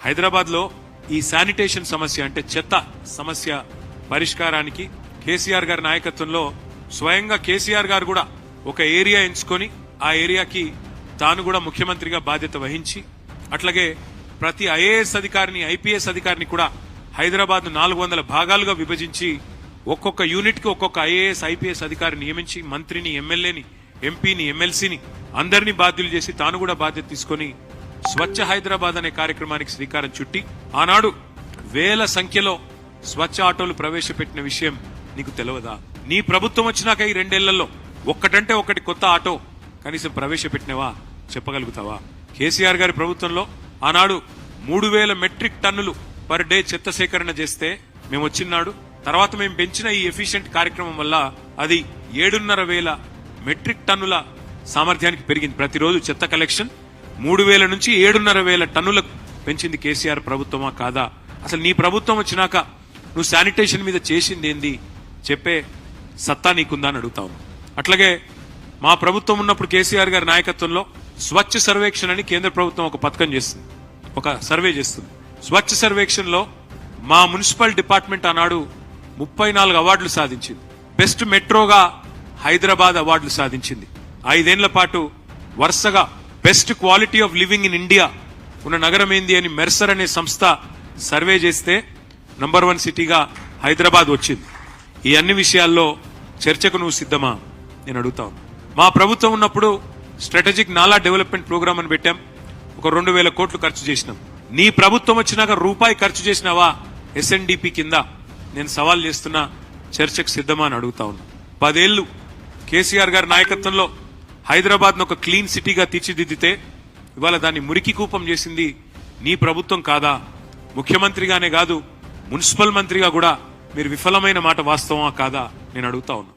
హైదరాబాద్ లో ఈ శానిటేషన్ సమస్య అంటే చెత్త సమస్య పరిష్కారానికి కేసీఆర్ గారి నాయకత్వంలో స్వయంగా కేసీఆర్ గారు కూడా ఒక ఏరియా ఎంచుకొని ఆ ఏరియాకి తాను కూడా ముఖ్యమంత్రిగా బాధ్యత వహించి అట్లాగే ప్రతి ఐఏఎస్ అధికారిని ఐపీఎస్ అధికారిని కూడా హైదరాబాద్ 400 భాగాలుగా విభజించి ఒక్కొక్క యూనిట్ కి ఒక్కొక్క ఐఏఎస్ ఐపీఎస్ అధికారిని నియమించి మంత్రిని ఎమ్మెల్యేని ఎంపీని ఎమ్మెల్సీని అందరినీ బాధ్యులు చేసి తాను కూడా బాధ్యత తీసుకొని స్వచ్ఛ హైదరాబాద్ అనే కార్యక్రమానికి శ్రీకారం చుట్టి ఆనాడు వేల సంఖ్యలో స్వచ్ఛ ఆటోలు ప్రవేశపెట్టిన విషయం నీకు తెలియదా? నీ ప్రభుత్వం వచ్చినాక ఈ 2 ఏళ్లలో ఒక్కటంటే ఒకటి కొత్త ఆటో కనీసం ప్రవేశపెట్టినవా చెప్పగలుగుతావా? కేసీఆర్ గారి ప్రభుత్వంలో ఆనాడు 3000 మెట్రిక్ టన్నులు పర్ డే చెత్త సేకరణ చేస్తే మేము వచ్చినాడు తర్వాత మేము పెంచిన ఈ ఎఫిషియెంట్ కార్యక్రమం వల్ల అది 7,500 మెట్రిక్ టన్నుల సామర్థ్యానికి పెరిగింది. ప్రతిరోజు చెత్త కలెక్షన్ 3,000 నుంచి 7,500 టన్నులకు పెంచింది కేసీఆర్ ప్రభుత్వమా కాదా? అసలు నీ ప్రభుత్వం వచ్చినాక నువ్వు శానిటేషన్ మీద చేసింది ఏంది చెప్పే సత్తా నీకుందా అని అడుగుతావు. అట్లాగే మా ప్రభుత్వం ఉన్నప్పుడు కేసీఆర్ గారి నాయకత్వంలో స్వచ్ఛ సర్వేక్షణ అని కేంద్ర ప్రభుత్వం ఒక పథకం చేస్తుంది, ఒక సర్వే చేస్తుంది. స్వచ్ఛ సర్వేక్షణ్ లో మా మున్సిపల్ డిపార్ట్మెంట్ ఆనాడు 34 అవార్డులు సాధించింది. బెస్ట్ మెట్రోగా హైదరాబాద్ అవార్డులు సాధించింది. 5 ఏళ్ల పాటు వరుసగా best quality of living in India ఉన్న నగరం ఏంది అని మెర్సర్ అనే సంస్థ సర్వే చేస్తే నంబర్ 1 సిటీగా హైదరాబాద్ వచ్చింది. ఈ అన్ని విషయాల్లో చర్చకు నువ్వు సిద్ధమా నేను అడుగుతాను. మా ప్రభుత్వం ఉన్నప్పుడు స్ట్రాటజిక్ నాలా డెవలప్మెంట్ ప్రోగ్రామ్ అని పెట్టాం. ఒక 2,000 కోట్లు ఖర్చు చేసినాం. నీ ప్రభుత్వం వచ్చినాక రూపాయి ఖర్చు చేసినావా ఎస్ఎన్డిపి కింద? నేను సవాల్ చేస్తున్నా, చర్చకు సిద్ధమా అని అడుగుతా ఉన్నా. 10 ఏళ్లు కేసీఆర్ గారి నాయకత్వంలో హైదరాబాద్ ను ఒక క్లీన్ సిటీగా తీర్చిదిద్దితే ఇవాళ దాన్ని మురికి కూపం చేసింది నీ ప్రభుత్వం కాదా? ముఖ్యమంత్రిగానే కాదు మున్సిపల్ మంత్రిగా కూడా మీరు విఫలమైన మాట వాస్తవమా కాదా నేను అడుగుతా ఉన్నా.